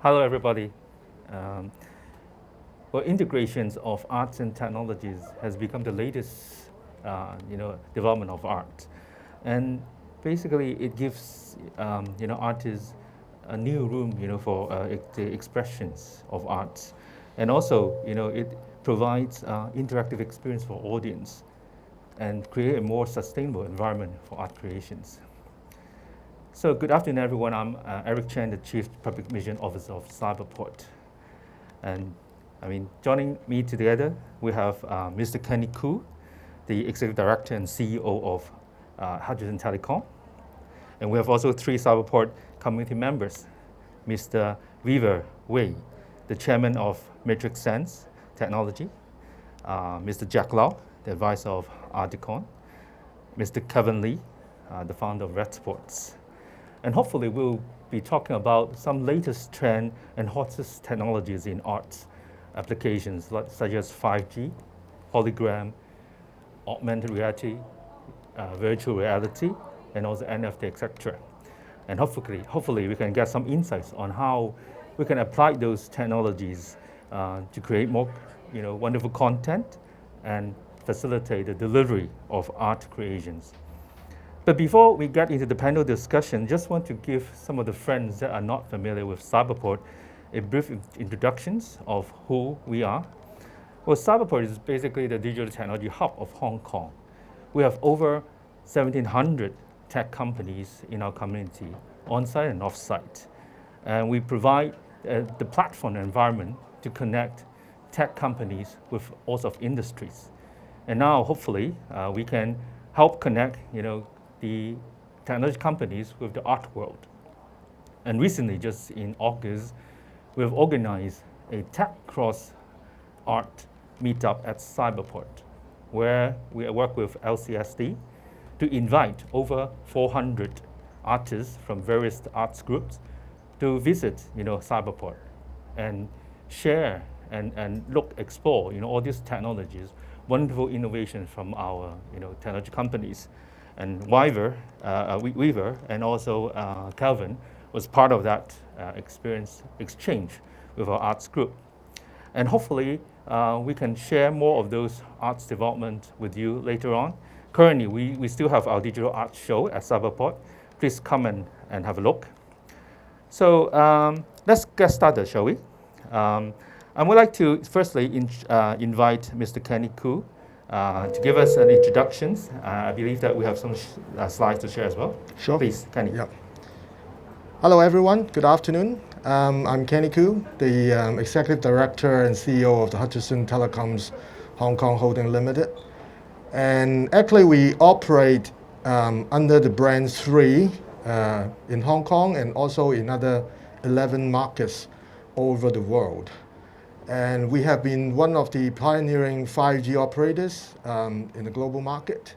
Hello, everybody. Um, integrations of arts and technologies has become the latest, development of art, and basically it gives, artists a new room, for the expressions of arts, and also, it provides interactive experience for audience and create a more sustainable environment for art creations. So good afternoon, everyone. I'm Eric Chen, the Chief Public Mission Officer of Cyberport. And joining me together, we have Mr. Kenny Koo, the Executive Director and CEO of Hutchison Telecom. And we have also three Cyberport community members, Mr. Wiva Wei, the Chairman of MatrixSense Technology, Mr. Jack Lau, the Advisor of Articoin, Mr. Kevin Lee, the founder of Redspots. And hopefully we'll be talking about some latest trend and hottest technologies in arts applications such as 5G, hologram, augmented reality, virtual reality, and also NFT, etc. And hopefully we can get some insights on how we can apply those technologies to create more wonderful content and facilitate the delivery of art creations. But before we get into the panel discussion, just want to give some of the friends that are not familiar with Cyberport a brief introductions of who we are. Well, Cyberport is basically the digital technology hub of Hong Kong. We have over 1,700 tech companies in our community, on-site and off-site. And we provide the platform environment to connect tech companies with all sorts of industries. And now, hopefully, we can help connect, the technology companies with the art world. And recently, just in August, we've organized a tech cross art meetup at Cyberport, where we work with LCSD to invite over 400 artists from various arts groups to visit, Cyberport and share and explore, all these technologies, wonderful innovations from our, technology companies. And Wiva and also Calvin was part of that experience exchange with our arts group. And hopefully we can share more of those arts development with you later on. Currently, we still have our digital art show at Cyberport. Please come and have a look. So let's get started, shall we? I would like to firstly invite Mr. Kenny Koo to give us an introduction. I believe that we have some slides to share as well. Sure. Please, Kenny. Yep. Hello, everyone. Good afternoon. I'm Kenny Koo, the Executive Director and CEO of the Hutchison Telecom's Hong Kong Holding Limited. And actually, we operate under the brand 3 in Hong Kong and also in other 11 markets all over the world. And we have been one of the pioneering 5G operators in the global market.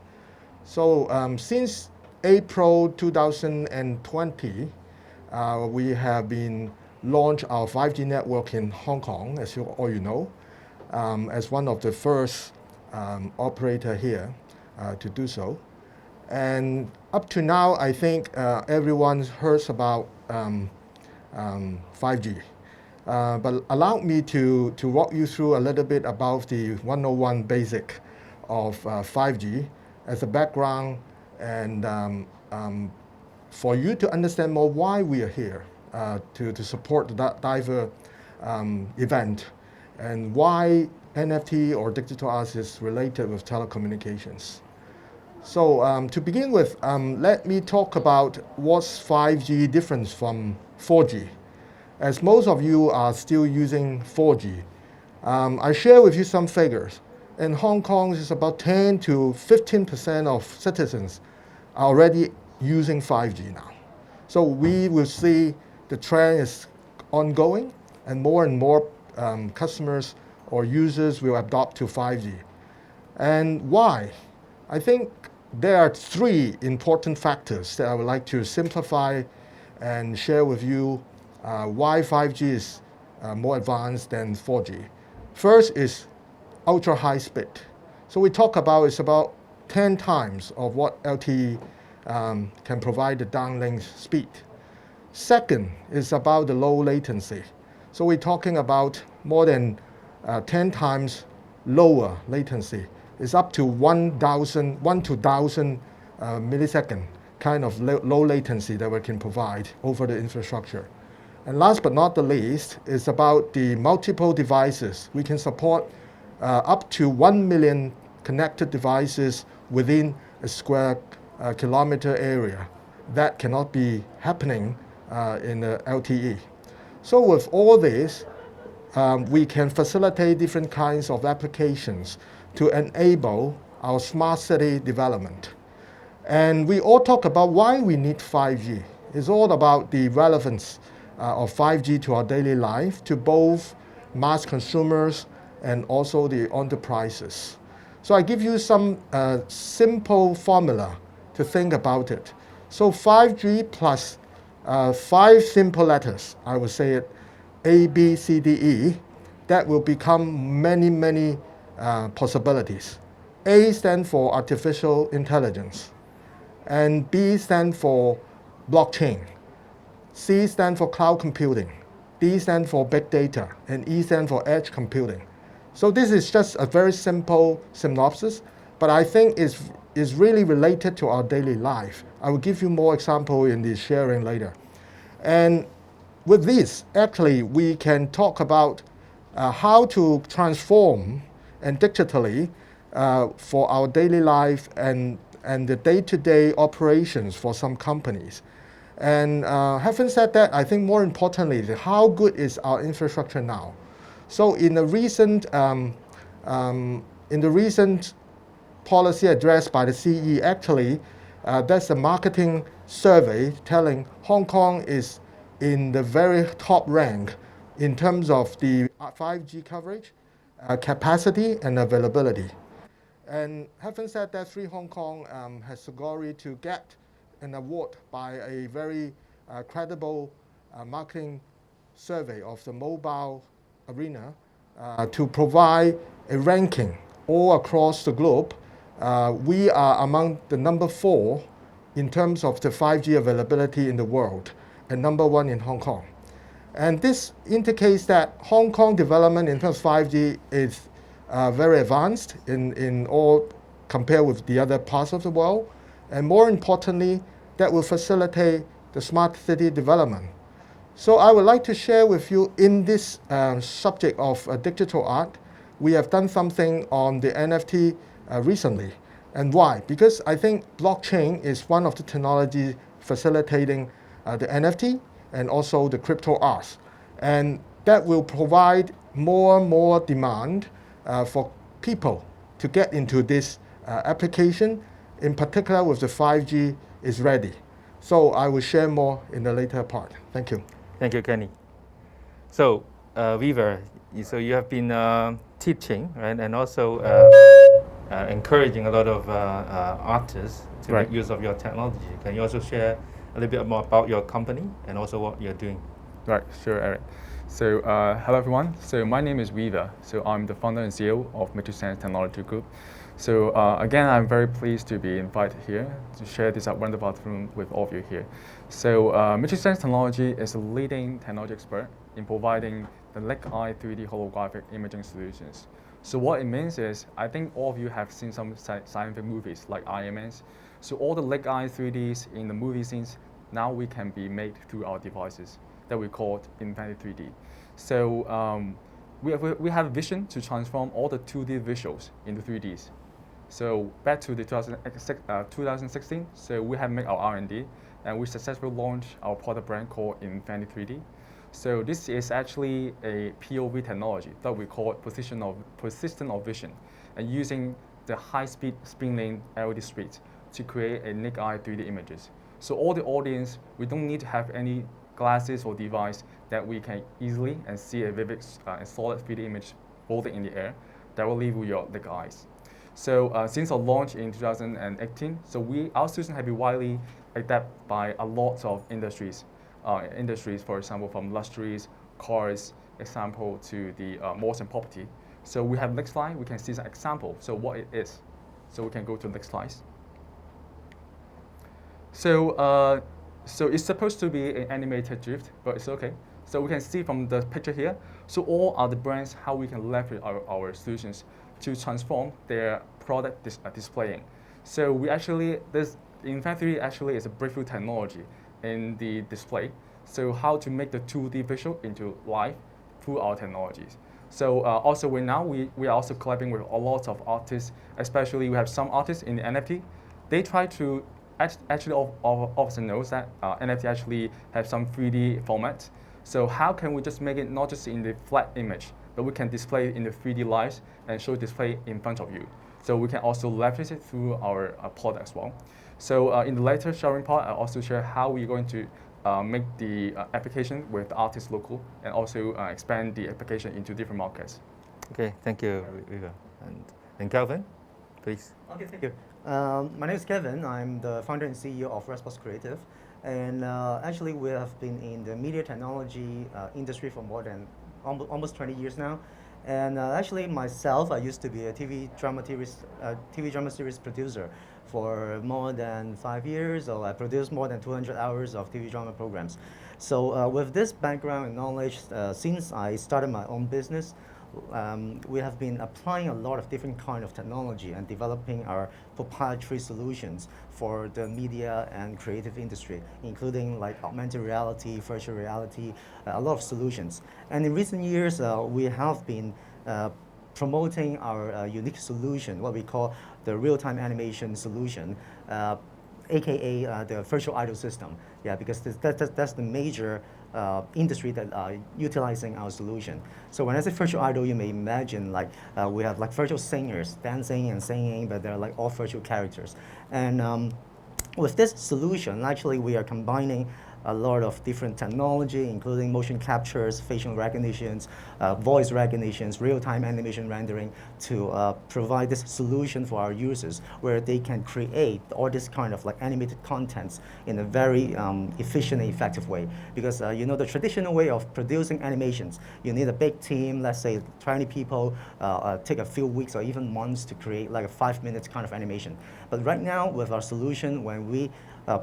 So since April 2020, we have been launched our 5G network in Hong Kong, as all you know, as one of the first operator here to do so. And up to now, I think everyone's heard about 5G. But allow me to walk you through a little bit about the 101 basic of 5G as a background and for you to understand more why we are here to support that DAFA event and why NFT or digital arts is related with telecommunications. So to begin with, let me talk about what's 5G different from 4G. As most of you are still using 4G, I share with you some figures. In Hong Kong, it's about 10 to 15% of citizens are already using 5G now. So we will see the trend is ongoing and more customers or users will adopt to 5G. And why? I think there are 3 important factors that I would like to simplify and share with you why 5G is more advanced than 4G. First is ultra high speed. So we talk about it's about 10 times of what LTE can provide the downlink speed. Second is about the low latency. So we're talking about more than 10 times lower latency. It's up to 1 to 1,000 millisecond kind of low latency that we can provide over the infrastructure. And last but not the least is about the multiple devices. We can support up to 1 million connected devices within a square kilometer area. That cannot be happening in the LTE. So with all this, we can facilitate different kinds of applications to enable our smart city development. And we all talk about why we need 5G. It's all about the relevance of 5G to our daily life, to both mass consumers and also the enterprises. So I give you some simple formula to think about it. So 5G plus 5 simple letters, I would say it, A, B, C, D, E, that will become many possibilities. A stands for artificial intelligence, and B stands for blockchain, C stands for cloud computing, D stands for big data, and E stands for edge computing. So this is just a very simple synopsis, but I think is really related to our daily life. I will give you more example in the sharing later. And with this, actually, we can talk about how to transform and digitally for our daily life and the day-to-day operations for some companies. And having said that, I think more importantly, how good is our infrastructure now? So in the recent policy address by the CE, actually, that's a marketing survey telling Hong Kong is in the very top rank in terms of the 5G coverage, capacity, and availability. And having said that, Free Hong Kong has the glory to get an award by a very credible marketing survey of the mobile arena to provide a ranking all across the globe. We are among the number 4 in terms of the 5G availability in the world, and number 1 in Hong Kong. And this indicates that Hong Kong development in terms of 5G is very advanced in all compared with the other parts of the world. And more importantly, that will facilitate the smart city development. So I would like to share with you in this subject of digital art, we have done something on the NFT recently. And why? Because I think blockchain is one of the technologies facilitating the NFT and also the crypto arts. And that will provide more and more demand for people to get into this application, in particular with the 5G is ready. So I will share more in the later part. Thank you. Thank you, Kenny. So, Wiva, so you have been teaching, right, and also encouraging a lot of artists to make use of your technology. Can you also share a little bit more about your company and also what you're doing? Right, sure, Eric. So, hello everyone. So my name is Wiva. So I'm the founder and CEO of MatrixSense Technology Group. So again, I'm very pleased to be invited here to share this wonderful afternoon with all of you here. So MatrixSense Technology is a leading technology expert in providing the naked-eye 3D holographic imaging solutions. So what it means is, I think all of you have seen some scientific movies like Iron Man. So all the naked-eye 3Ds in the movie scenes, now we can be made through our devices that we call Infinity 3D. So we have a vision to transform all the 2D visuals into 3Ds. So back to the 2016, so we have made our R&D and we successfully launched our product brand called Infinity 3D. So this is actually a POV technology that we call persistent of vision, and using the high-speed spin lane LED strips to create a naked-eye 3D images. So all the audience, we don't need to have any glasses or device that we can easily and see a vivid and solid 3D image floating in the air that will leave with your naked eyes. So since our launch in 2018, so our solution have been widely adapted by a lot of industries. For example, from luxuries, cars, example to the malls and property. So we have next slide, we can see some example, so what it is. So we can go to the next slide. So So it's supposed to be an animated drift, but it's okay. So we can see from the picture here, so all are the brands how we can leverage our solutions to transform their product displaying. So we actually, In-Factory actually is a breakthrough technology in the display. So how to make the 2D visual into live through our technologies. So also we are also collaborating with a lot of artists, especially we have some artists in the NFT. They try to actually often knows that NFT actually have some 3D format. So how can we just make it not just in the flat image, but we can display it in the 3D lives and show display in front of you. So we can also leverage it through our product as well. So in the later sharing part, I'll also share how we're going to make the application with the artists local and also expand the application into different markets. Okay, thank you, Wiva. And Calvin, please. Okay, thank you. My name is Kevin. I'm the founder and CEO of Redspots Creative. And actually, we have been in the media technology industry for more than almost 20 years now. And actually, myself, I used to be a TV drama series producer for more than 5 years. So I produced more than 200 hours of TV drama programs. So with this background and knowledge, since I started my own business, we have been applying a lot of different kind of technology and developing our proprietary solutions for the media and creative industry, including like augmented reality, virtual reality, a lot of solutions. And in recent years, we have been promoting our unique solution, what we call the real-time animation solution, aka the virtual idol system. Yeah, because that's the major industry that are utilizing our solution. So when I say virtual idol, you may imagine like we have like virtual singers dancing and singing, but they're like all virtual characters. And with this solution, actually we are combining a lot of different technology, including motion captures, facial recognitions, voice recognitions, real-time animation rendering, to provide this solution for our users, where they can create all this kind of like animated contents in a very efficient and effective way. Because you know, the traditional way of producing animations, you need a big team, let's say 20 people, take a few weeks or even months to create like a 5 minutes kind of animation. But right now, with our solution, when we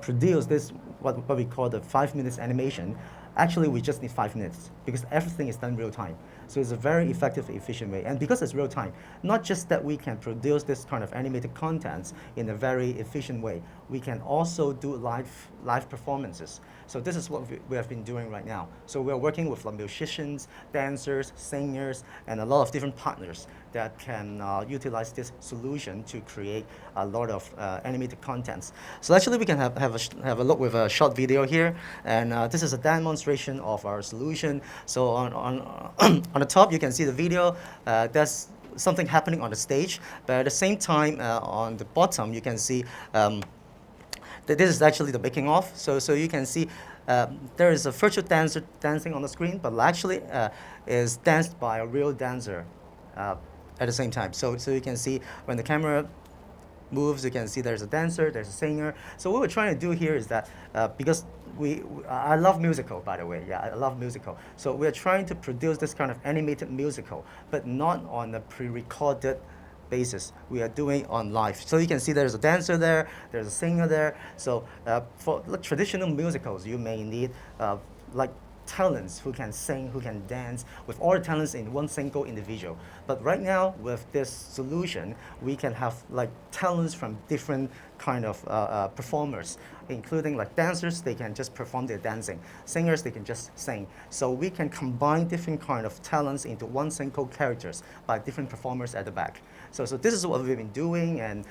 produce this, what we call the 5 minutes animation, actually we just need 5 minutes because everything is done real time. So it's a very effective, efficient way. And because it's real time, not just that we can produce this kind of animated contents in a very efficient way, we can also do live performances. So this is what we have been doing right now. So we are working with musicians, dancers, singers, and a lot of different partners that can utilize this solution to create a lot of animated contents. So actually we can have a look with a short video here. And this is a demonstration of our solution. So on the top, you can see the video. There's something happening on the stage. But at the same time, on the bottom, you can see that this is actually the making of. So you can see there is a virtual dancer dancing on the screen, but actually is danced by a real dancer at the same time. So you can see when the camera moves, you can see there's a dancer, there's a singer. So what we're trying to do here is that, because I love musical, by the way. Yeah, I love musical. So we're trying to produce this kind of animated musical, but not on a pre-recorded basis. We are doing on live. So you can see there's a dancer there, there's a singer there. So for traditional musicals, you may need like talents who can sing, who can dance, with all the talents in one single individual. But right now, with this solution, we can have like talents from different kind of performers, including like dancers, they can just perform their dancing. Singers, they can just sing. So we can combine different kind of talents into one single characters by different performers at the back. So this is what we've been doing, and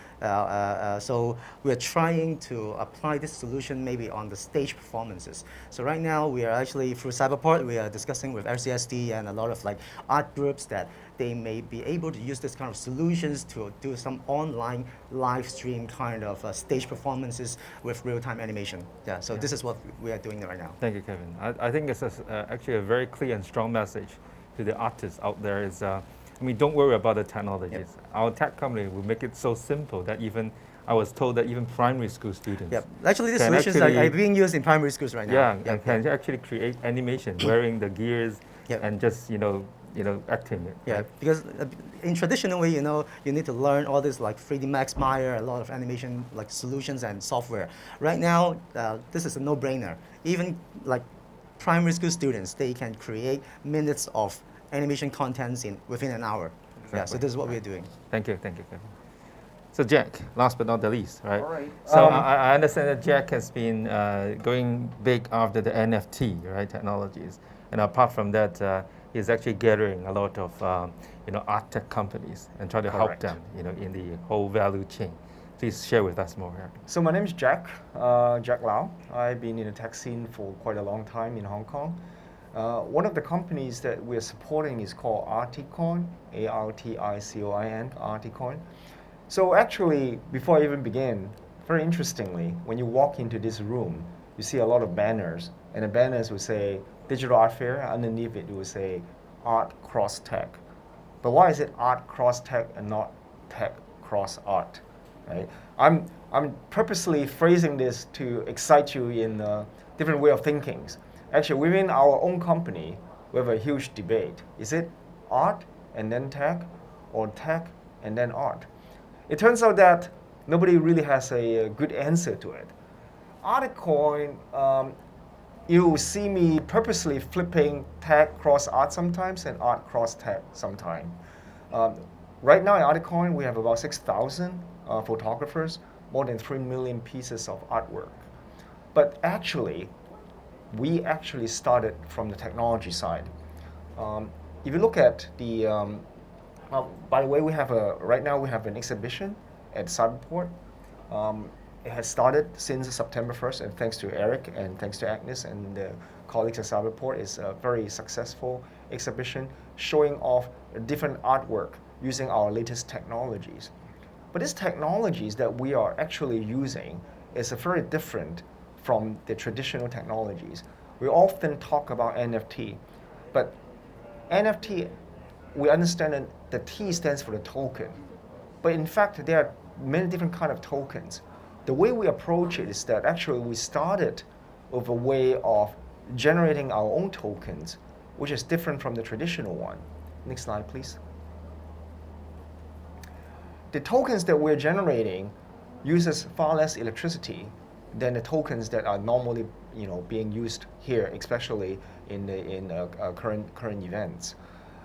so we're trying to apply this solution maybe on the stage performances. So right now, we are actually, through Cyberport, we are discussing with RCSD and a lot of like art groups that they may be able to use this kind of solutions to do some online live stream kind of stage performances with real-time animation. Yeah, so this is what we are doing right now. Thank you, Kevin. I think it's actually a very clear and strong message to the artists out there. Is I mean, don't worry about the technologies. Yep. Our tech company will make it so simple that even, I was told that even primary school students. Yep. Actually, these solutions are being used in primary schools right now. Yeah, and can actually create animation wearing the gears Yep. and just, you know, acting it. Yeah, right? because in traditional way, you need to learn all this like 3D Max, Maya, a lot of animation like solutions and software. Right now, this is a no-brainer. Even like primary school students, they can create minutes of animation contents within an hour. Yeah, so Exactly. this is what we're doing. Thank you, Kevin. So Jack, last but not the least, right? All right. So I understand that Jack has been going big after the NFT, right, technologies, and apart from that, he's actually gathering a lot of ArtTech companies and try to help Correct. them, in the whole value chain. Please share with us more here. So my name is Jack, Jack Lau. I've been in the tech scene for quite a long time in Hong Kong. One of the companies that we're supporting is called Articoin, A-R-T-I-C-O-I-N, Articoin. So actually, before I even begin, very interestingly, when you walk into this room, you see a lot of banners, and the banners will say Digital Art Fair, underneath it will say Art Cross Tech. But why is it Art Cross Tech and not Tech Cross Art? Right? I'm purposely phrasing this to excite you in a different way of thinking. Actually, within our own company, we have a huge debate. Is it art and then tech, or tech and then art? It turns out that nobody really has a good answer to it. Articoin, you will see me purposely flipping tech cross art sometimes and art cross tech sometimes. Right now in Articoin, we have about 6,000 photographers, more than 3 million pieces of artwork. But actually, we actually started from the technology side. If you look at the, by the way, right now we have an exhibition at Cyberport. It has started since September 1st, and thanks to Eric and thanks to Agnes and the colleagues at Cyberport, it's a very successful exhibition showing off different artwork using our latest technologies. But these technologies that we are actually using is very different from the traditional technologies. We often talk about NFT, but NFT, we understand that the T stands for the token. But in fact, there are many different kinds of tokens. The way we approach it is that actually we started with a way of generating our own tokens, which is different from the traditional one. Next slide, please. The tokens that we're generating uses far less electricity than the tokens that are normally being used here, especially in current events.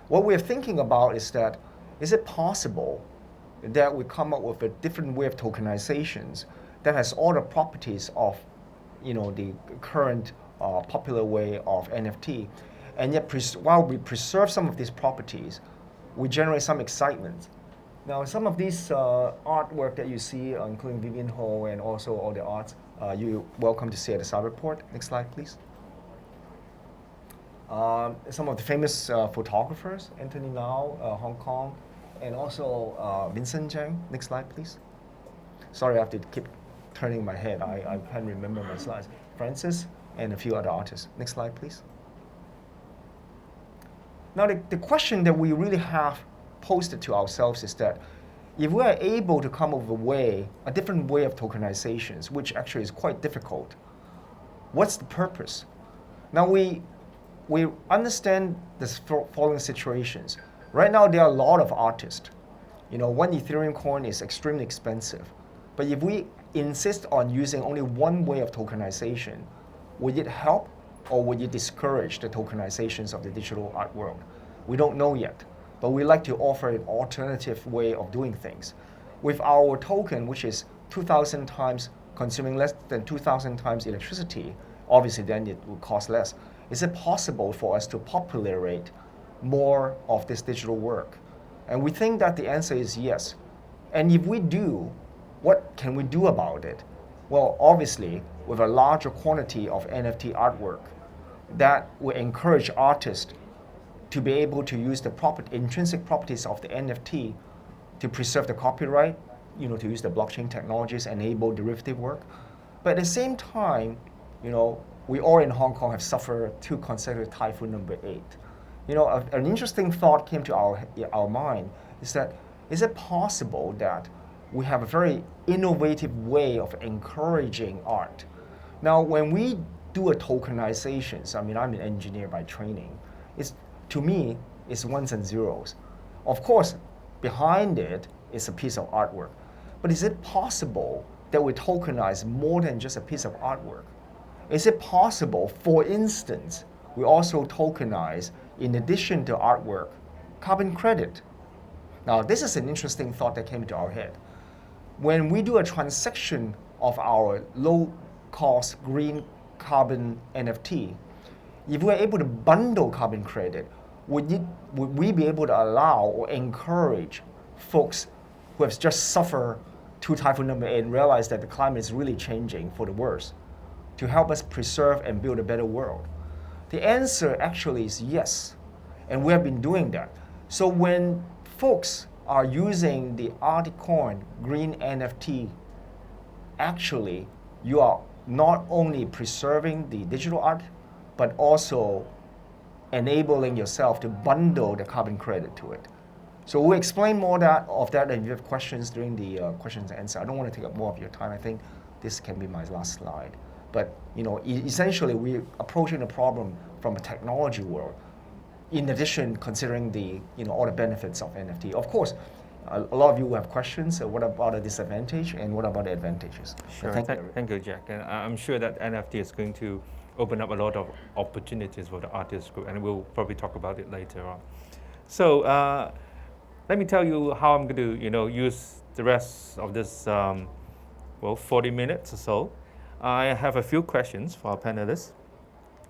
What we're thinking about is that, is it possible that we come up with a different way of tokenizations that has all the properties of the current popular way of NFT, and yet while we preserve some of these properties, we generate some excitement. Now, some of these artwork that you see, including Vivian Ho and also all the arts, you're welcome to see at the Cyberport. Next slide, please. Some of the famous photographers, Anthony Lau, Hong Kong, and also Vincent Zhang. Next slide, please. Sorry, I have to keep turning my head. I can't remember my slides. Francis and a few other artists. Next slide, please. Now, the question that we really have posted to ourselves is that if we are able to come up with a different way of tokenizations, which actually is quite difficult, what's the purpose? Now, we understand the following situations. Right now, there are a lot of artists. One Ethereum coin is extremely expensive. But if we insist on using only one way of tokenization, would it help or would it discourage the tokenizations of the digital art world? We don't know yet, but we like to offer an alternative way of doing things. With our token, which is 2,000 times consuming less than 2,000 times electricity, obviously then it will cost less. Is it possible for us to populate more of this digital work? And we think that the answer is yes. And if we do, what can we do about it? Well, obviously, with a larger quantity of NFT artwork, that will encourage artists to be able to use the intrinsic properties of the NFT to preserve the copyright, to use the blockchain technologies, enable derivative work. But at the same time, we all in Hong Kong have suffered 2 consecutive typhoon number 8. An interesting thought came to our mind is that, is it possible that we have a very innovative way of encouraging art? Now, when we do a tokenizations, I'm an engineer by training, to me, is ones and zeros. Of course, behind it is a piece of artwork. But is it possible that we tokenize more than just a piece of artwork? Is it possible, for instance, we also tokenize, in addition to artwork, carbon credit? Now, this is an interesting thought that came to our head. When we do a transaction of our low-cost green carbon NFT, if we're able to bundle carbon credit, would we be able to allow or encourage folks who have just suffered through typhoon number 8 and realize that the climate is really changing for the worse, to help us preserve and build a better world? The answer actually is yes, and we have been doing that. So when folks are using the Articoin green NFT, actually you are not only preserving the digital art, but also enabling yourself to bundle the carbon credit to it. So we'll explain more of that, and if you have questions during the questions and answer. I don't want to take up more of your time. I think this can be my last slide. But essentially, we're approaching the problem from a technology world. In addition, considering the all the benefits of NFT. Of course, a lot of you have questions. So what about the disadvantage, and what about the advantages? Sure. Thank you, Jack. And I'm sure that NFT is going to open up a lot of opportunities for the artist group, and we'll probably talk about it later on. So let me tell you how I'm going to use the rest of this 40 minutes or so. I have a few questions for our panelists,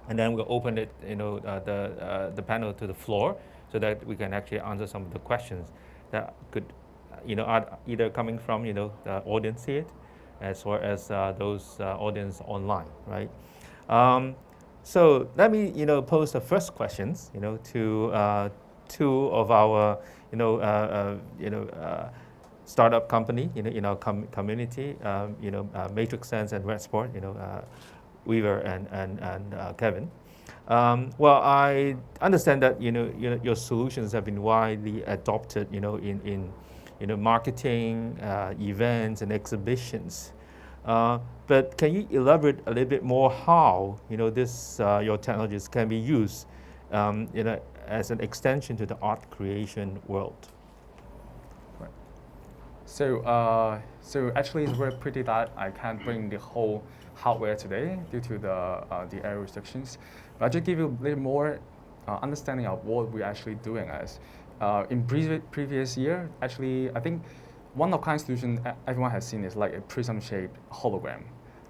and then we'll open it the panel to the floor so that we can actually answer some of the questions that could are either coming from the audience here as well as those audience online, right? So let me pose the first questions to two of our startup company in our community, MatrixSense and Redsport, Wiva and Kevin. Well, I understand that your solutions have been widely adopted in marketing, events and exhibitions. But can you elaborate a little bit more how this your technologies can be used as an extension to the art creation world? Right. So actually, it's very pity that I can't bring the whole hardware today due to the air restrictions. But I'll just give you a little more understanding of what we're actually doing as. In previous year, actually, I think one of kind solution everyone has seen is like a prism-shaped hologram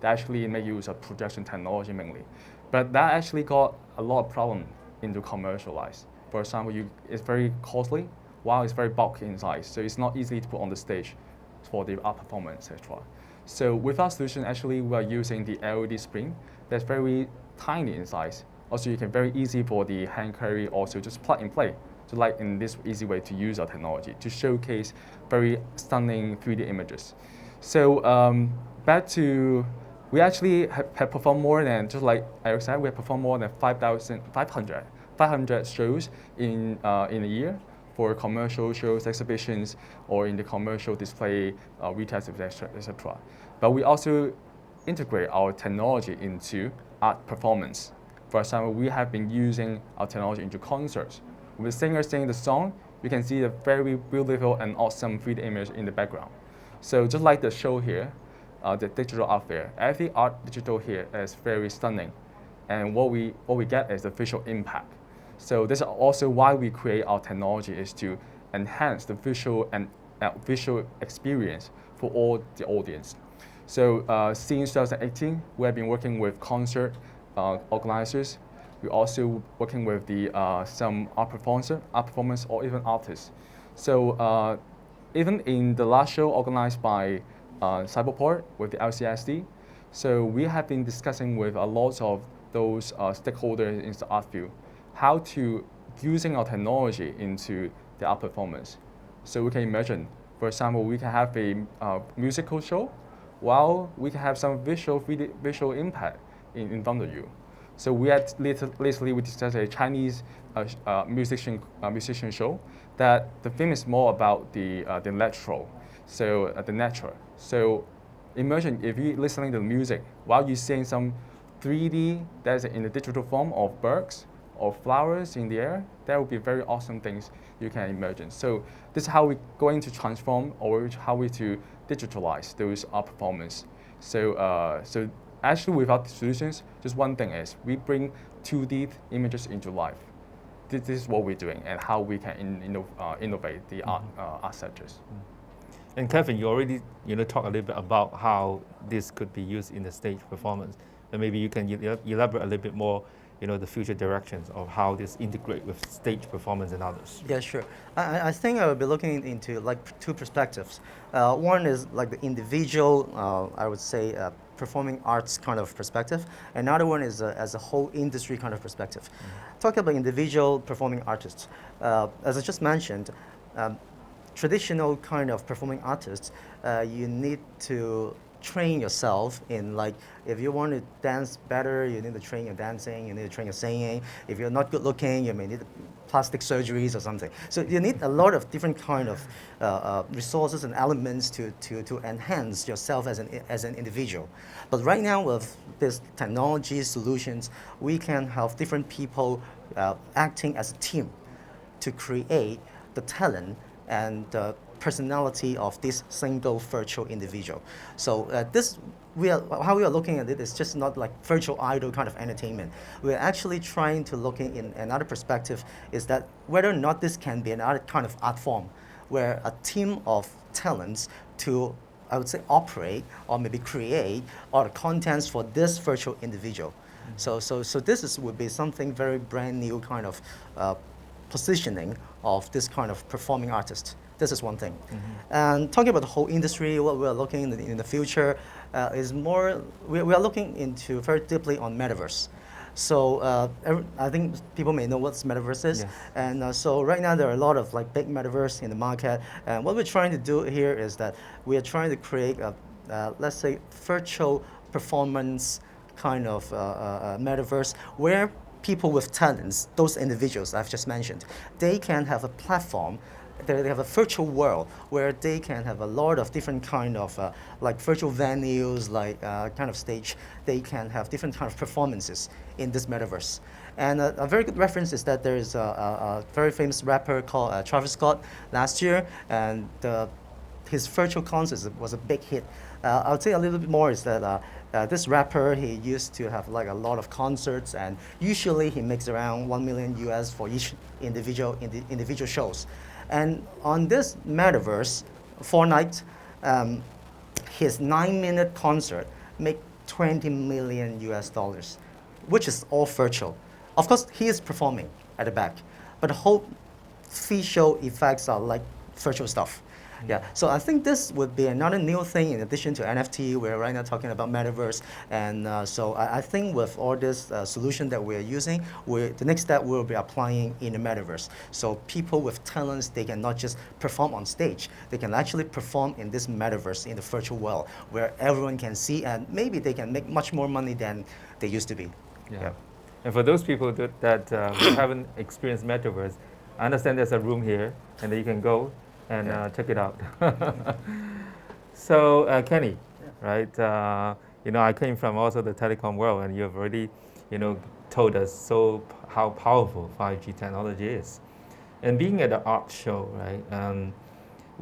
that actually make use of projection technology mainly. But that actually got a lot of problem into commercialize. For example, it's very costly, while it's very bulky in size, so it's not easy to put on the stage for the art performance, etc. So with our solution, actually, we are using the LED screen that's very tiny in size. Also, you can very easy for the hand carry, also just plug and play. So like in this easy way to use our technology to showcase very stunning 3D images. So back to, we actually have performed more than, just like Eric said, we have performed more than 500 shows in a year for commercial shows, exhibitions, or in the commercial display, retail, etc. But we also integrate our technology into art performance. For example, we have been using our technology into concerts. With the singer singing the song, you can see the very beautiful and awesome 3D image in the background. So just like the show here, the digital art fair, every art digital here is very stunning. And what we get is the visual impact. So this is also why we create our technology, is to enhance the visual and visual experience for all the audience. So since 2018, we have been working with concert organizers. We're also working with the some art performance, or even artists. So even in the last show organized by Cyberport with the LCSD, so we have been discussing with a lot of those stakeholders in the art field how to using our technology into the art performance. So we can imagine, for example, we can have a musical show, while we can have some visual impact in front of you. So we had lately we discussed a Chinese musician show that the theme is more about the natural, so the nature. So imagine if you're listening to the music while you're seeing some 3D that's in the digital form of birds or flowers in the air, that would be very awesome things you can imagine. So this is how we're going to transform, or how we to digitalize those art performance. So actually without the solutions, just one thing is we bring 2D images into life. This is what we're doing and how we can innovate the art sectors. And Kevin, you already talked a little bit about how this could be used in the stage performance. And maybe you can elaborate a little bit more, the future directions of how this integrate with stage performance and others. Yeah, sure. I think I would be looking into like two perspectives. One is like the individual, I would say, performing arts kind of perspective. Another one is as a whole industry kind of perspective. Talking about individual performing artists, as I just mentioned, traditional kind of performing artists, you need to train yourself in, like, if you want to dance better, you need to train your dancing, you need to train your singing. If you're not good looking, you may need plastic surgeries or something. So you need a lot of different kind of resources and elements to enhance yourself as an individual. But right now with this technology solutions, we can have different people acting as a team to create the talent and the personality of this single virtual individual. So how we are looking at it is just not like virtual idol kind of entertainment. We're actually trying to look in another perspective, is that whether or not this can be another kind of art form, where a team of talents to, I would say, operate or maybe create all the contents for this virtual individual. So this would be something very brand new kind of positioning of this kind of performing artist. This is one thing. And talking about the whole industry, what we are looking in the future is more, we are looking into very deeply on metaverse. So I think people may know what metaverse is. Yes. And so right now there are a lot of like big metaverse in the market. And what we're trying to do here is that we are trying to create a, let's say, virtual performance kind of metaverse where people with talents, those individuals I've just mentioned, they can have a platform. They have a virtual world where they can have a lot of different kind of like virtual venues, like kind of stage. They can have different kind of performances in this metaverse. And a very good reference is that there is a very famous rapper called Travis Scott last year, and his virtual concert was a big hit. I'll tell you a little bit more is that this rapper, he used to have like a lot of concerts, and usually he makes around $1 million US for each individual shows. And on this metaverse, Fortnite, his 9-minute concert made $20 million US, which is all virtual. Of course, he is performing at the back, but the whole visual effects are like virtual stuff. Yeah, so I think this would be another new thing in addition to NFT. We're right now talking about metaverse, and so I think with all this solution that we're using, the next step we'll be applying in the metaverse. So people with talents, they can not just perform on stage, they can actually perform in this metaverse, in the virtual world, where everyone can see, and maybe they can make much more money than they used to be. Yeah. And for those people that haven't experienced metaverse, I understand there's a room here, and then you can go and check it out. So Kenny, right? I came from also the telecom world, and you've already, told us how powerful 5G technology is. And being at the art show, right?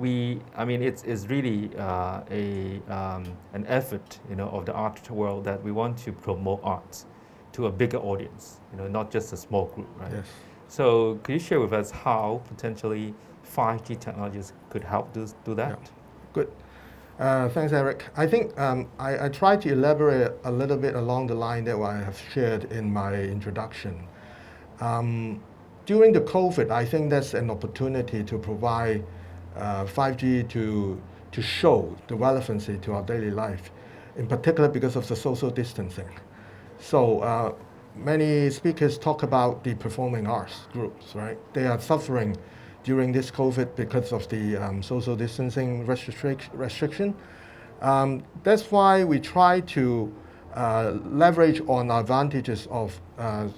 It's really an effort, of the art world that we want to promote art to a bigger audience, not just a small group, right? Yes. So could you share with us how potentially 5G technologies could help do that? Yeah. Good. Thanks, Eric. I think I tried to elaborate a little bit along the line that I have shared in my introduction. During the COVID, I think that's an opportunity to provide 5G to show the relevancy to our daily life, in particular because of the social distancing. So many speakers talk about the performing arts groups, right? They are suffering during this COVID because of the social distancing restriction. That's why we try to leverage on our advantages of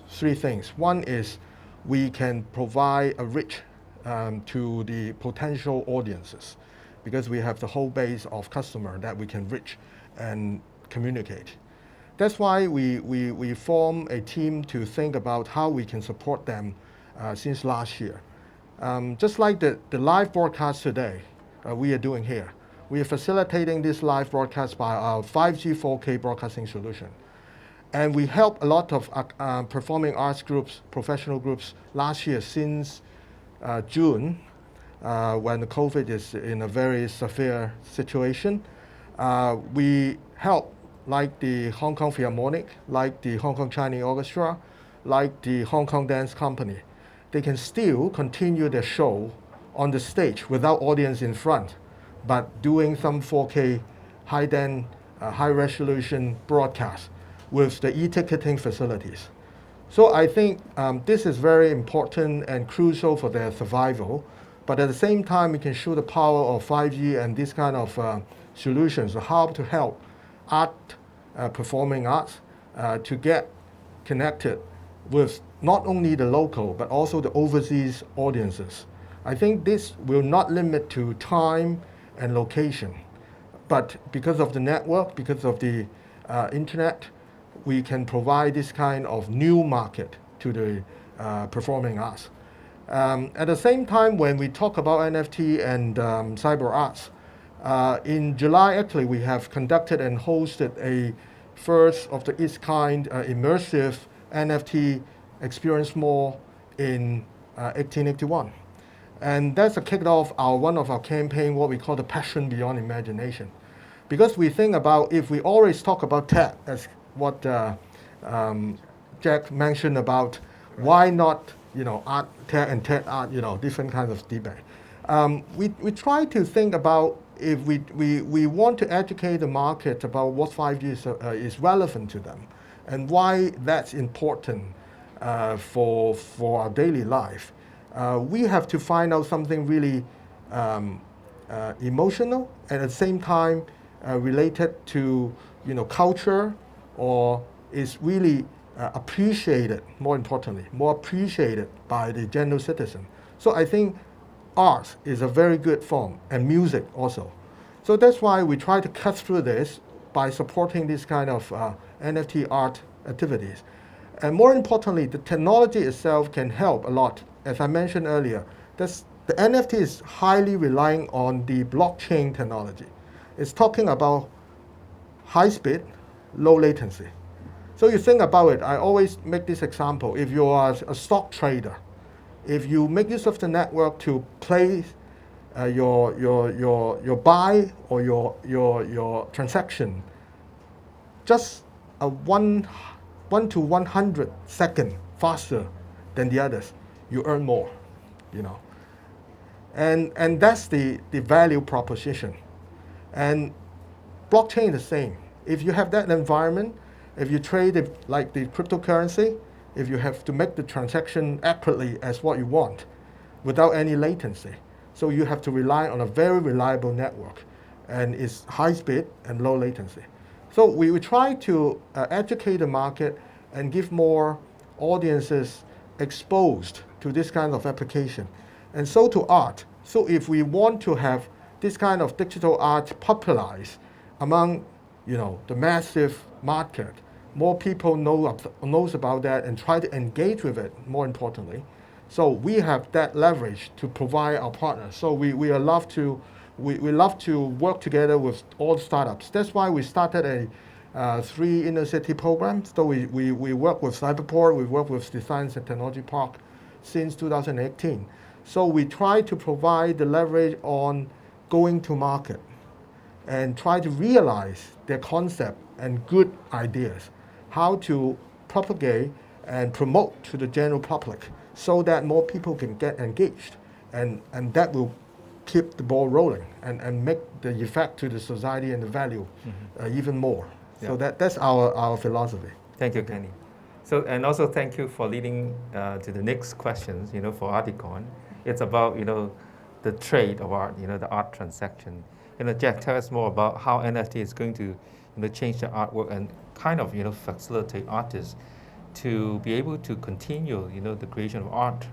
three things. One is we can provide a reach to the potential audiences because we have the whole base of customer that we can reach and communicate. That's why we form a team to think about how we can support them since last year. Just like the live broadcast today we are doing here. We are facilitating this live broadcast by our 5G 4K broadcasting solution. And we help a lot of performing arts groups, professional groups last year since June, when the COVID is in a very severe situation. We help like the Hong Kong Philharmonic, like the Hong Kong Chinese Orchestra, like the Hong Kong Dance Company. They can still continue their show on the stage without audience in front, but doing some 4K high resolution broadcast with the e-ticketing facilities. So I think this is very important and crucial for their survival, but at the same time we can show the power of 5G and this kind of solutions, how to help performing arts to get connected with not only the local but also the overseas audiences. I think this will not limit to time and location, but because of the network, because of the internet, we can provide this kind of new market to the performing arts. At the same time, when we talk about NFT and cyber arts, in July actually we have conducted and hosted a first of the its kind immersive NFT experience mall in 1881. And that's a kick-off one of our campaign, what we call the passion beyond imagination. Because we think about, if we always talk about tech, as what Jack mentioned about, why not, art, tech and tech art, different kinds of debate. We try to think about if we want to educate the market about what 5G is relevant to them and why that's important for our daily life. We have to find out something really emotional and at the same time related to culture, or is really appreciated, more importantly, more appreciated by the general citizen. So I think art is a very good form, and music also. So that's why we try to cut through this by supporting this kind of NFT art activities. And more importantly, the technology itself can help a lot. As I mentioned earlier, the NFT is highly relying on the blockchain technology. It's talking about high speed, low latency. So you think about it, I always make this example. If you are a stock trader, if you make use of the network to place your buy or your transaction, just a 1 to 100 second faster than the others, you earn more, And that's the value proposition. And blockchain is the same. If you have that environment, if you trade it like the cryptocurrency, if you have to make the transaction accurately as what you want without any latency. So you have to rely on a very reliable network, and it's high speed and low latency. So we try to educate the market and give more audiences exposed to this kind of application. And so to art. So if we want to have this kind of digital art popularized among the massive market, more people knows about that and try to engage with it, more importantly. So we have that leverage to provide our partners. So we love to work together with all startups. That's why we started a 3 inner city program. So we work with Cyberport, we work with the Science and Technology Park since 2018. So we try to provide the leverage on going to market and try to realize their concept and good ideas, how to propagate and promote to the general public so that more people can get engaged, and that will keep the ball rolling and make the effect to the society and the value even more. Yeah. So that's our philosophy. Thank you, Kenny. So, and also thank you for leading to the next questions, for Articoin. It's about, the trade of art, the art transaction. Jack, tell us more about how NFT is going to change the artwork and kind of facilitate artists to be able to continue the creation of art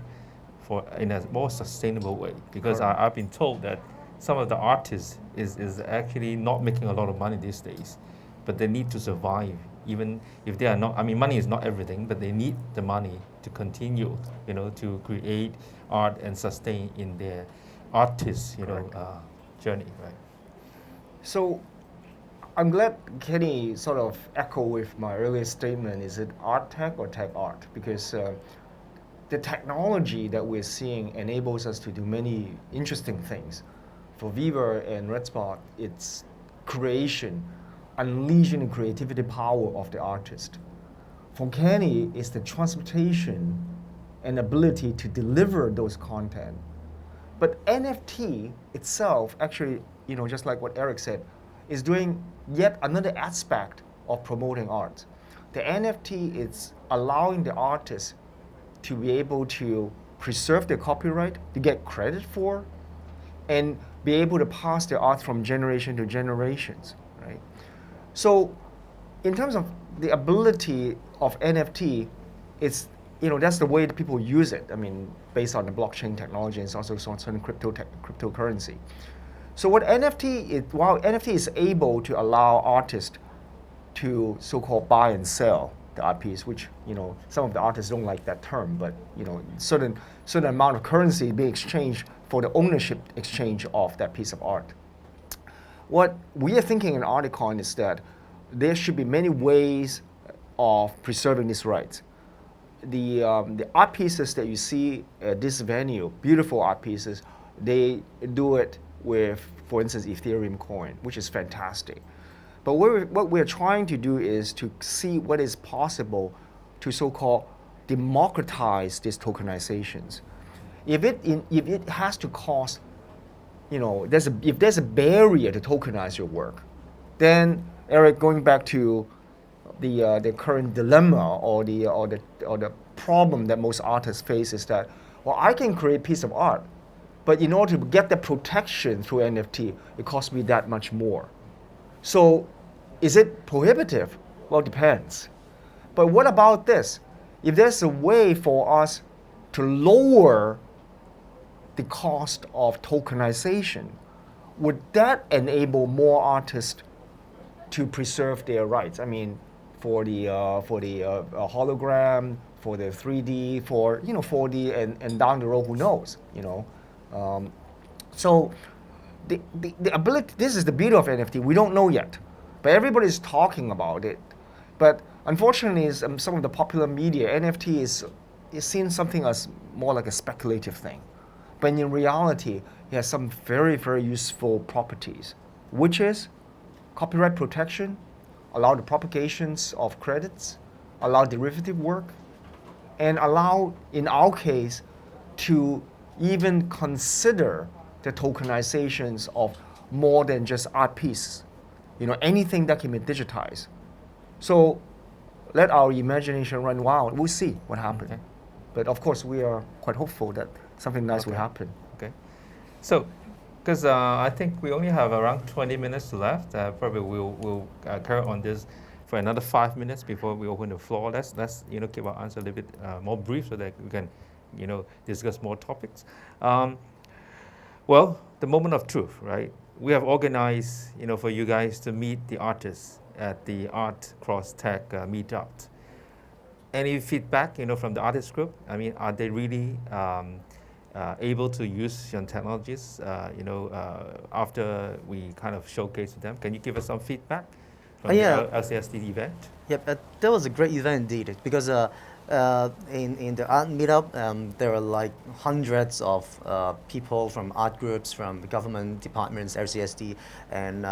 in a more sustainable way. Because I've been told that some of the artists is actually not making a lot of money these days, but they need to survive even if they are not, I mean, money is not everything, but they need the money to continue, to create art and sustain in their artist, journey, right? So I'm glad Kenny sort of echoed with my earlier statement, is it art tech or tech art? Because the technology that we're seeing enables us to do many interesting things. For Wiva and Redspot, it's creation, unleashing the creativity power of the artist. For Kenny, it's the transportation and ability to deliver those content. But NFT itself, actually, just like what Eric said, is doing yet another aspect of promoting art. The NFT is allowing the artist to be able to preserve their copyright, to get credit for, and be able to pass their art from generation to generations, right? So in terms of the ability of NFT, it's, that's the way that people use it. I mean, based on the blockchain technology, and it's also certain cryptocurrency. So what NFT is, while NFT is able to allow artists to so-called buy and sell the art piece, which, some of the artists don't like that term, but, certain amount of currency being exchanged for the ownership exchange of that piece of art. What we are thinking in Articoin is that there should be many ways of preserving these rights. The art pieces that you see at this venue, beautiful art pieces, they do it with, for instance, Ethereum coin, which is fantastic. But what we're trying to do is to see what is possible to so-called democratize these tokenizations. If it has to cost, if there's a barrier to tokenize your work, then Eric, going back to the current dilemma or the problem that most artists face is that, well, I can create a piece of art, but in order to get the protection through NFT, it costs me that much more. So is it prohibitive? Well, it depends. But what about this? If there's a way for us to lower the cost of tokenization, would that enable more artists to preserve their rights? I mean, for the hologram, for the 3D, for 4D, and down the road, who knows? So the ability. This is the beauty of NFT. We don't know yet, but everybody's talking about it. But unfortunately, some of the popular media, NFT is seen something as more like a speculative thing. But in reality, it has some very, very useful properties, which is copyright protection, allow the propagations of credits, allow derivative work, and allow, in our case, to even consider the tokenizations of more than just art piece, anything that can be digitized. So let our imagination run wild. We'll see what happens. Okay. But of course, we are quite hopeful that something nice will happen. Okay. So, because I think we only have around 20 minutes left, probably we'll carry on this for another 5 minutes before we open the floor. Let's keep our answer a little bit more brief so that we can discuss more topics. Well, the moment of truth, right? We have organized for you guys to meet the artists at the Art Cross Tech meetup. Any feedback from the artist group? I mean, are they really able to use your technologies after we kind of showcase them? Can you give us some feedback from the LCST event? Yep, that was a great event indeed, because in the art meetup, there were like hundreds of people from art groups, from government departments, LCST, and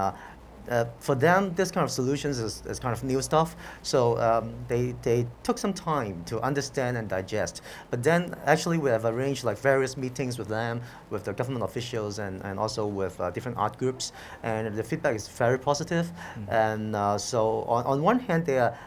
for them, this kind of solutions is kind of new stuff. So they took some time to understand and digest. But then actually we have arranged like various meetings with them, with the government officials, and also with different art groups. And the feedback is very positive. Mm-hmm. And so on one hand, they are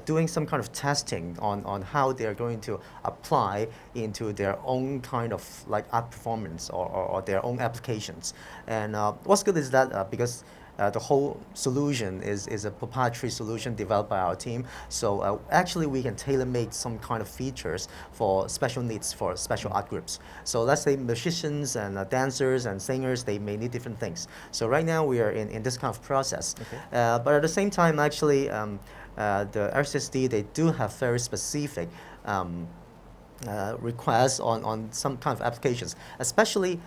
doing some kind of testing on how they're going to apply into their own kind of like art performance or their own applications. And what's good is that because the whole solution is a proprietary solution developed by our team. So actually we can tailor-make some kind of features for special needs for special art groups. So let's say musicians and dancers and singers, they may need different things. So right now we are in this kind of process. Okay. But at the same time, actually, the RCSD, they do have very specific requests on some kind of applications, especially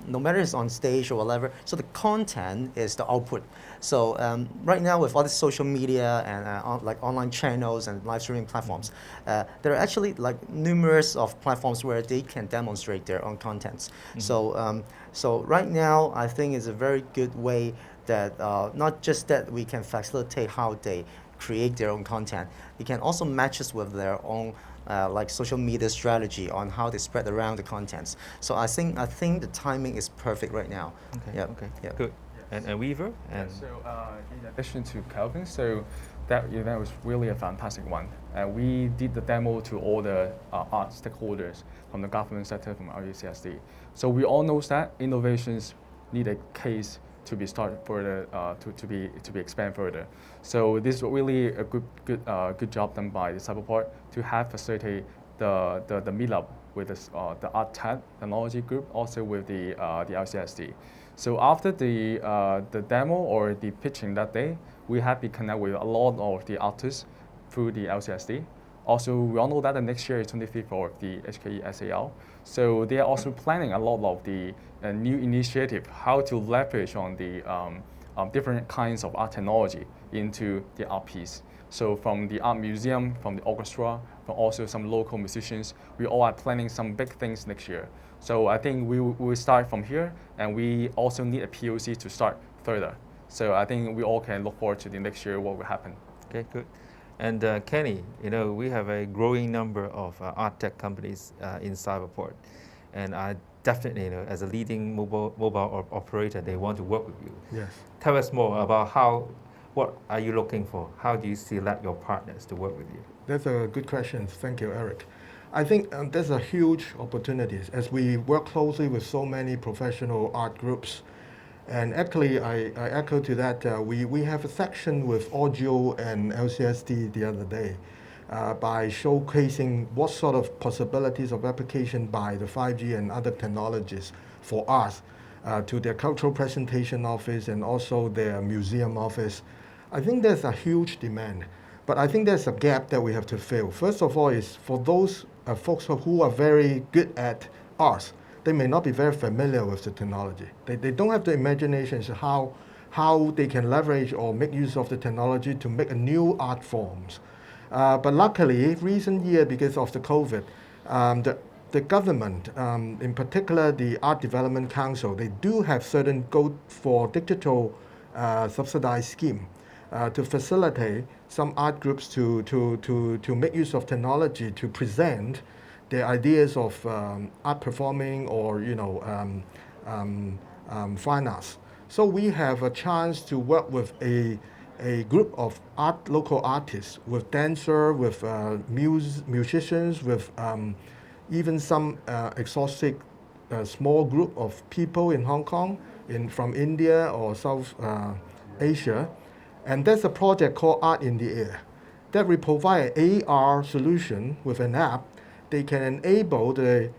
no matter it's on stage or whatever. So the content is the output. So right now with all the social media and like online channels and live streaming platforms, there are actually like numerous of platforms where they can demonstrate their own contents. So right now I think it's a very good way that not just that we can facilitate how they create their own content, they can also match us with their own like social media strategy on how they spread around the contents. So I think the timing is perfect right now. Okay. Yeah. Okay. Yeah. Good. And Weaver. Yeah, And so in addition to Kelvin, so that event was really a fantastic one. We did the demo to all the art stakeholders from the government sector, from RUCSD. So we all know that innovations need a case to be started further, to be expanded further. So this is really a good job done by the Cyberport to have facilitate the meetup with the ArtTech technology group, also with the RCSD. So after the demo or the pitching that day, we have been connect with a lot of the artists through the LCSD. Also, we all know that the next year is 25th of the HKE SAL. So they are also planning a lot of the new initiative, how to leverage on the different kinds of art technology into the art piece. So from the art museum, from the orchestra, from also some local musicians, we all are planning some big things next year. So I think we will start from here, and we also need a POC to start further. So I think we all can look forward to the next year what will happen. okay, good. And Kenny, we have a growing number of ArtTech companies in Cyberport, and I definitely, as a leading mobile operator, they want to work with you. Yes. Tell us more about what are you looking for? How do you select your partners to work with you? That's a good question. Thank you, Eric. I think there's a huge opportunities as we work closely with so many professional art groups. And actually, I echo to that. We have a section with Audio and LCSD the other day by showcasing what sort of possibilities of application by the 5G and other technologies for us to their cultural presentation office and also their museum office. I think there's a huge demand, but I think there's a gap that we have to fill. First of all is for those folks who are very good at arts, they may not be very familiar with the technology. They don't have the imagination as how they can leverage or make use of the technology to make a new art forms. But luckily, recent year, because of the COVID, the government, in particular the Art Development Council, they do have certain go for digital subsidized scheme to facilitate some art groups to make use of technology to present their ideas of art performing or fine arts. So we have a chance to work with a group of local artists, with dancer, with musicians, with even some exotic small group of people in Hong Kong, from India or South Asia. And there's a project called Art in the Air that we provide an AR solution with an app. They can enable the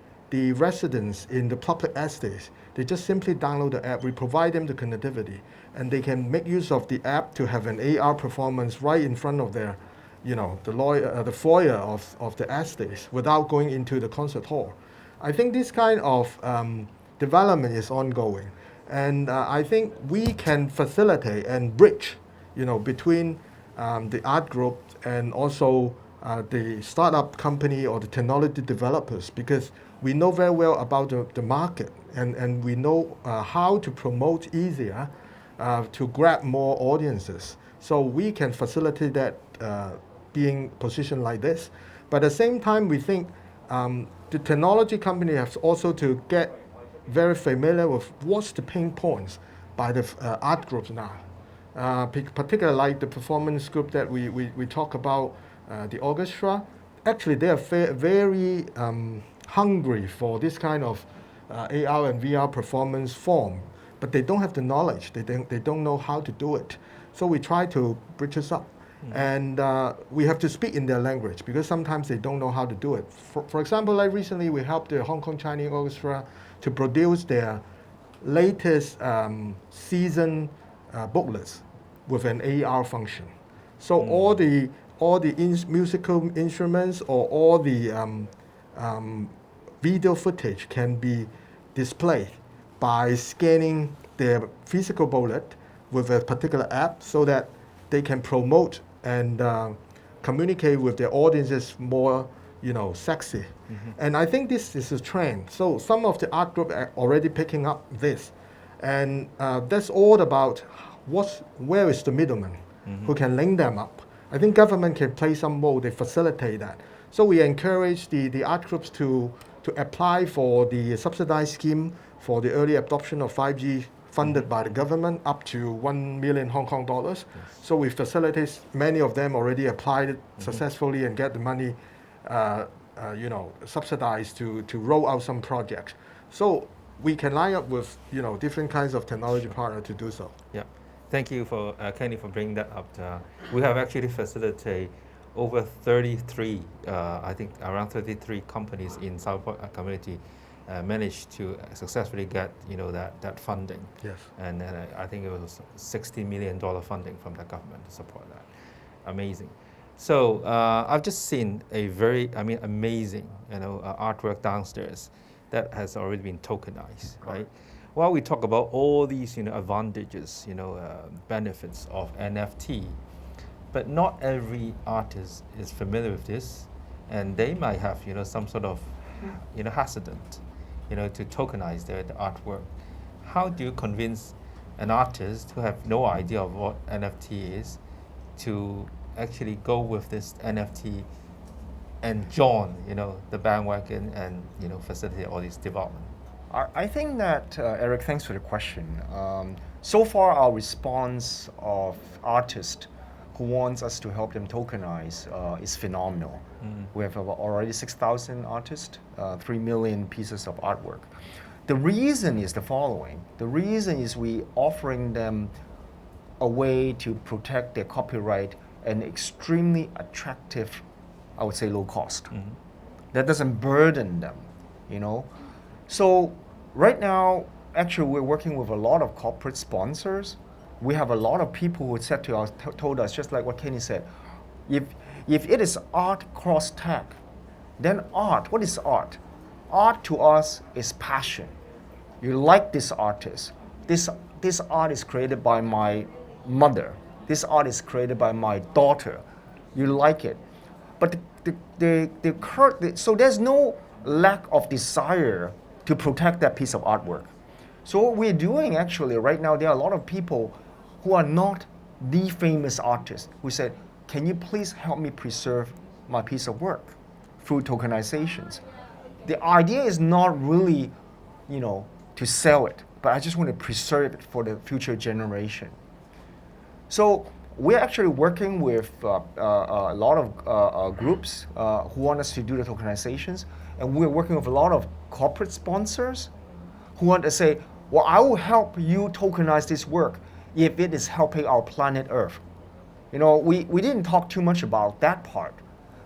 residents in the public estates. They just simply download the app. We provide them the connectivity, and they can make use of the app to have an AR performance right in front of their, the foyer of the estates without going into the concert hall. I think this kind of development is ongoing, and I think we can facilitate and bridge, between the art group and also the startup company or the technology developers, because we know very well about the market and we know how to promote easier to grab more audiences. So we can facilitate that being positioned like this. But at the same time, we think the technology company has also to get very familiar with what's the pain points by the art groups now. Particularly like the performance group that we talk about, the orchestra. Actually, they are very hungry for this kind of AR and VR performance form, but they don't have the knowledge. They don't know how to do it. So we try to bridge us up. And we have to speak in their language because sometimes they don't know how to do it. For example, like recently we helped the Hong Kong Chinese Orchestra to produce their latest season booklets with an AR function. So all the musical instruments or all the video footage can be displayed by scanning their physical bullet with a particular app, so that they can promote and communicate with their audiences more, sexy. And I think this is a trend. So some of the art group are already picking up this, and that's all about where is the middleman who can link them up. I think government can play some role. They facilitate that. So we encourage the art groups to apply for the subsidized scheme for the early adoption of 5G funded by the government up to 1 million Hong Kong dollars. So we facilitate, many of them already applied it successfully and get the money subsidized to roll out some projects. So we can line up with different kinds of technology partners to do so. Yeah, thank you for Kenny for bringing that up. We have actually facilitated over 33, I think around 33 companies in Cyberport community managed to successfully get that funding. Yes. And I think it was $60 million funding from the government to support that. Amazing. So I've just seen a very, amazing, artwork downstairs that has already been tokenized, right? While we talk about all these, advantages, benefits of NFT, but not every artist is familiar with this, and they might have, some sort of, hesitant, to tokenize their artwork. How do you convince an artist who have no idea of what NFT is to actually go with this NFT and join, the bandwagon and, facilitate all this development? I think that, Eric, thanks for the question. So far, our response of artists who wants us to help them tokenize is phenomenal. We have already 6,000 artists, 3 million pieces of artwork. The reason is the following. The reason is we offering them a way to protect their copyright and extremely attractive, I would say low cost. That doesn't burden them, So right now, actually we're working with a lot of corporate sponsors. We have a lot of people who said to us, told us, just like what Kenny said, if it is art cross tech, then art, what is art? Art to us is passion. You like this artist. This art is created by my mother. This art is created by my daughter. You like it. But so there's no lack of desire to protect that piece of artwork. So what we're doing actually right now, there are a lot of people who are not the famous artists who said, can you please help me preserve my piece of work through tokenizations? The idea is not really, to sell it, but I just want to preserve it for the future generation. So we're actually working with a lot of groups who want us to do the tokenizations, and we're working with a lot of corporate sponsors who want to say, well, I will help you tokenize this work if it is helping our planet Earth. We didn't talk too much about that part,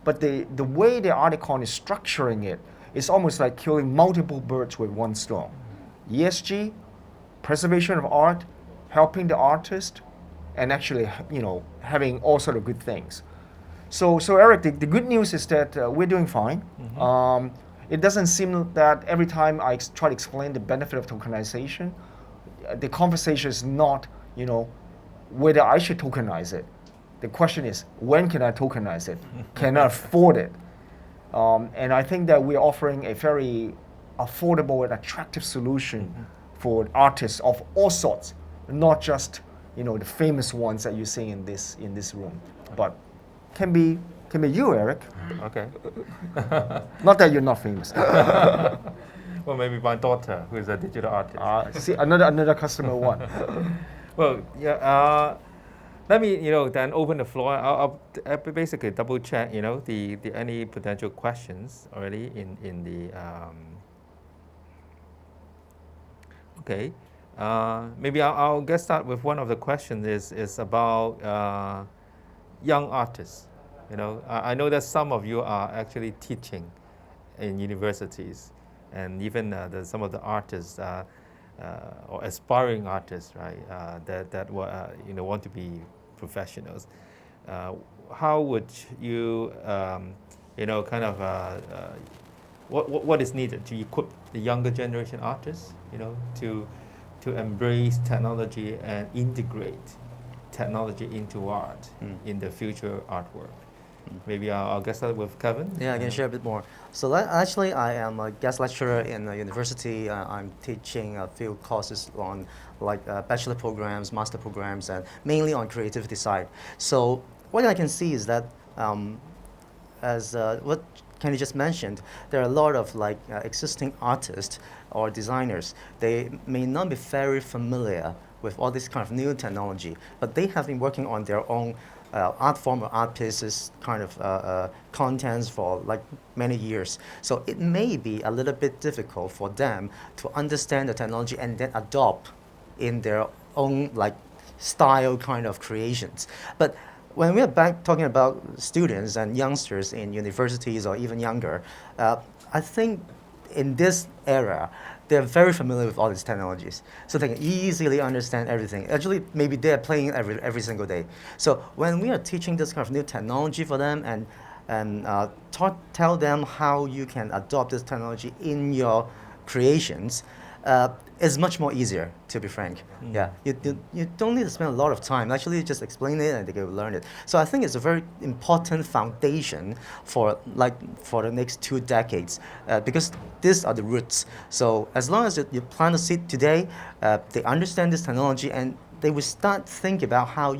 but the way the Articoin is structuring it is almost like killing multiple birds with one stone. ESG, preservation of art, helping the artist, and actually, having all sort of good things. So Eric, the good news is that we're doing fine. It doesn't seem that every time I try to explain the benefit of tokenization, the conversation is not, whether I should tokenize it. The question is, when can I tokenize it? Can I afford it? And I think that we're offering a very affordable and attractive solution for artists of all sorts, not just the famous ones that you're seeing in this room, but can be you, Eric. Okay. Not that you're not famous. Well, maybe my daughter, who is a digital artist. See, another customer one. Well, yeah. Let me, then open the floor. I'll basically double check, the any potential questions already in the. Okay. Maybe I'll get started with one of the questions is about young artists. I know that some of you are actually teaching in universities, and even some of the artists or aspiring artists, right? That want to be professionals. how would you, kind of, what is needed to equip the younger generation artists, to embrace technology and integrate technology into art in the future artwork? Maybe I'll get started with Kevin. Yeah, I can share a bit more. So actually, I am a guest lecturer in a university. I'm teaching a few courses on bachelor programs, master programs, and mainly on creativity side. So what I can see is that, as what Kenny just mentioned, there are a lot of existing artists or designers. They may not be very familiar with all this kind of new technology, but they have been working on their own art form or art pieces kind of contents for many years. So it may be a little bit difficult for them to understand the technology and then adopt in their own style kind of creations. But when we are back talking about students and youngsters in universities or even younger, I think in this era, they're very familiar with all these technologies. So they can easily understand everything. Actually, maybe they're playing it every single day. So when we are teaching this kind of new technology for them and tell them how you can adopt this technology in your creations, it's much more easier, to be frank. Yeah, you don't need to spend a lot of time. Actually, just explain it and they can learn it. So I think it's a very important foundation for the next 2 decades, because these are the roots. So as long as you plant a seed today, they understand this technology and they will start think about how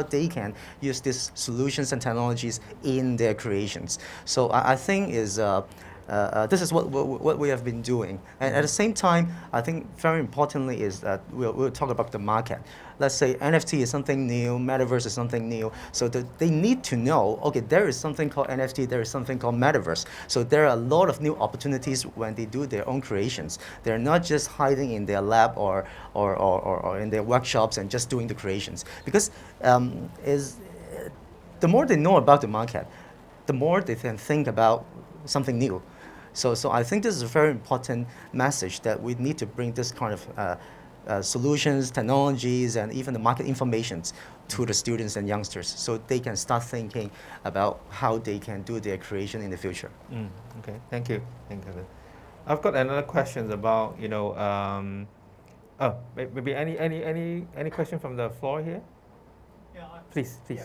they can use these solutions and technologies in their creations. So I think this is what we have been doing. And at the same time, I think very importantly is that we'll talk about the market. Let's say NFT is something new, Metaverse is something new. So they need to know, okay, there is something called NFT, there is something called Metaverse. So there are a lot of new opportunities when they do their own creations. They're not just hiding in their lab or in their workshops and just doing the creations. Because the more they know about the market, the more they can think about something new. So I think this is a very important message that we need to bring this kind of solutions, technologies, and even the market informations to the students and youngsters so they can start thinking about how they can do their creation in the future. Okay, thank you. I've got another question about, maybe any question from the floor here? Yeah, please. Do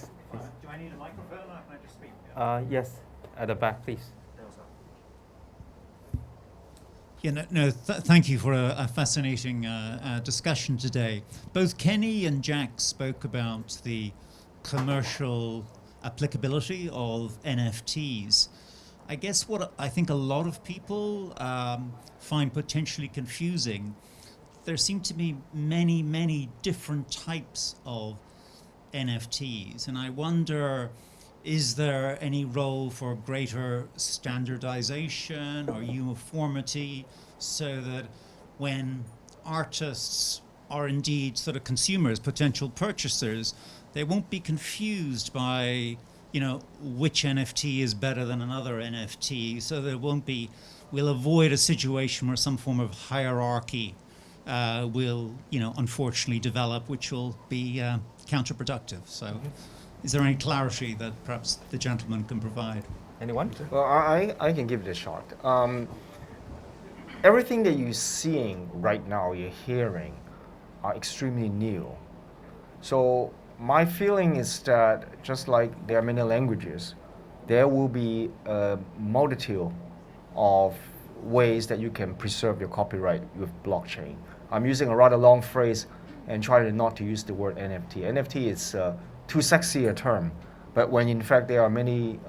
I need a microphone or can I just speak? Yes, at the back, please. Thank you for a fascinating discussion today. Both Kenny and Jack spoke about the commercial applicability of NFTs. I guess what I think a lot of people find potentially confusing, there seem to be many different types of NFTs, and I wonder, is there any role for greater standardization or uniformity so that when artists are indeed sort of consumers, potential purchasers, they won't be confused by, which NFT is better than another NFT, so we'll avoid a situation where some form of hierarchy will, unfortunately develop, which will be counterproductive. So. Is there any clarity that perhaps the gentleman can provide? Anyone? Well, I can give it a shot. Everything that you're seeing right now, you're hearing, are extremely new. So my feeling is that just like there are many languages, there will be a multitude of ways that you can preserve your copyright with blockchain. I'm using a rather long phrase and trying not to use the word NFT. NFT is too sexy a term, but when in fact there are many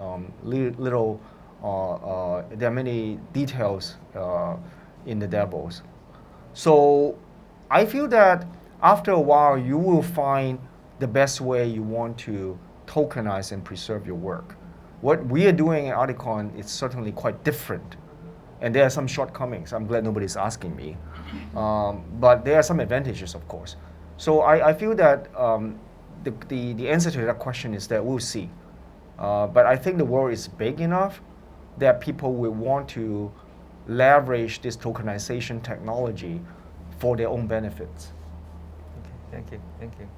there are many details in the devils. So I feel that after a while you will find the best way you want to tokenize and preserve your work. What we are doing at Articoin is certainly quite different, and there are some shortcomings. I'm glad nobody's asking me, but there are some advantages, of course. So I feel that the answer to that question is that we'll see. But I think the world is big enough that people will want to leverage this tokenization technology for their own benefits. Okay, thank you.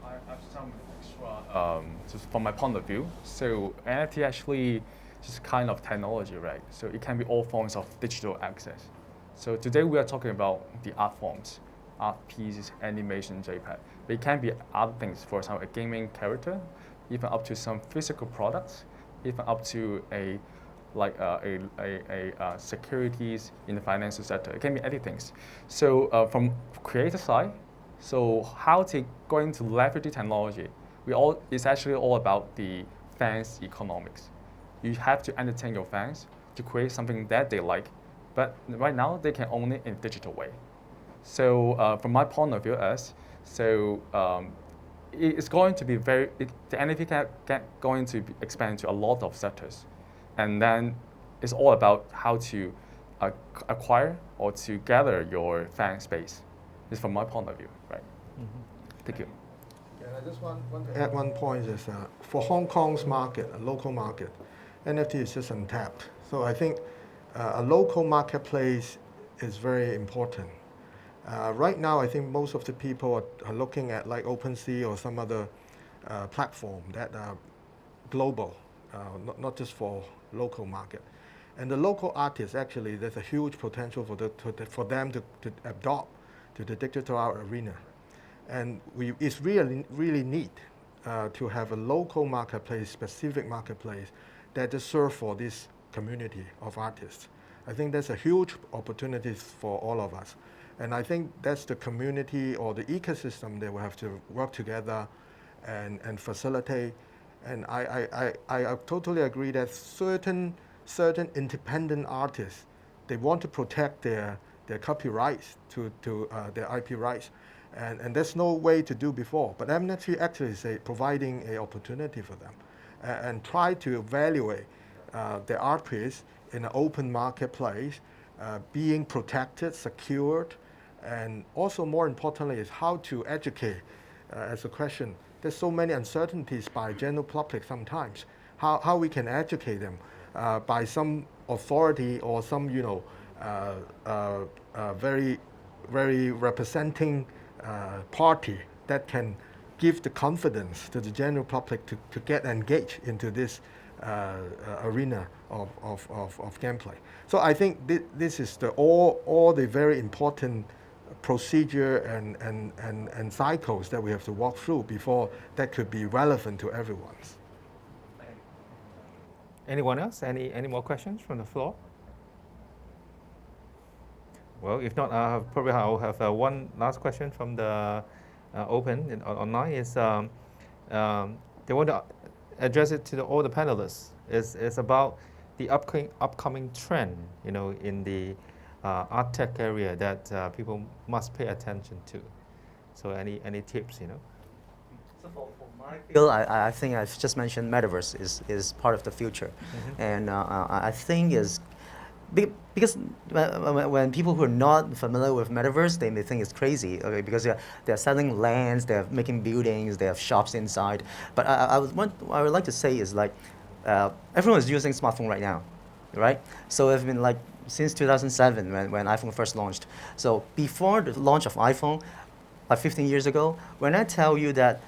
I have some extra, just from my point of view. So NFT actually just kind of technology, right? So it can be all forms of digital access. So today we are talking about the art forms, art pieces, animation, JPEG. But it can be other things, for example, a gaming character, even up to some physical products, even up to a securities in the financial sector. It can be anything. So from creator side, so how to going to leverage the technology, it's actually all about the fans economics. You have to entertain your fans to create something that they like, but right now they can own it in a digital way. So from my point of view, it's going to be the NFT going to expand to a lot of sectors, and then it's all about how to acquire or to gather your fan space. This is from my point of view, right? Mm-hmm. Thank you. I just want to add one point is for Hong Kong's market, a local market, NFT is just untapped. So I think a local marketplace is very important. Right now, I think most of the people are looking at like OpenSea or some other platform that are global, not just for local market. And the local artists, actually, there's a huge potential for them to adopt to the digital art arena. And it's really neat to have a local marketplace, specific marketplace that just serve for this community of artists. I think that's a huge opportunity for all of us. And I think that's the community or the ecosystem that we have to work together and facilitate. And I totally agree that certain independent artists, they want to protect their copyrights to their IP rights. And there's no way to do before. But NFT actually is providing an opportunity for them and try to evaluate the art piece in an open marketplace, being protected, secured, and also more importantly is how to educate as a question. There's so many uncertainties by general public sometimes. How we can educate them by some authority or some very representing party that can give the confidence to the general public to get engaged into this arena of gameplay. So I think this is all the very important procedure and cycles that we have to walk through before that could be relevant to everyone. Anyone else? Any more questions from the floor? Well, if not, I'll have one last question from the online. Is they want to address it to all the panelists. It's about the upcoming trend, in the ArtTech area that people must pay attention to. So any tips, So for my field, I think I've just mentioned metaverse is part of the future. Mm-hmm. And I think is because when people who are not familiar with metaverse, they may think it's crazy, okay, because they're selling lands, they're making buildings, they have shops inside. But what I would like to say is like everyone is using smartphone right now, right? So it's been like since 2007 when iPhone first launched. So before the launch of iPhone, like 15 years ago, when I tell you that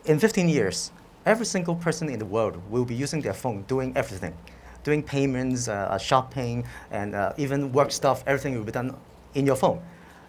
in 15 years, every single person in the world will be using their phone doing everything. Doing payments, shopping, and even work stuff, everything will be done in your phone.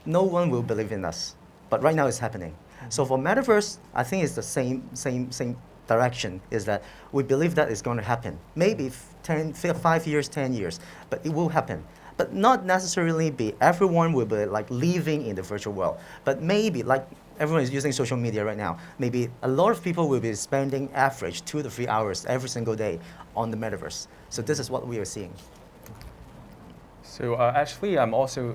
No one will believe in us. But right now it's happening. Mm-hmm. So for metaverse, I think it's the same direction, is that we believe that is going to happen. Maybe 5 years, 10 years, but it will happen. But not necessarily be everyone will be like living in the virtual world. But maybe like everyone is using social media right now. Maybe a lot of people will be spending average 2 to 3 hours every single day on the metaverse. So this is what we are seeing. So actually, I'm also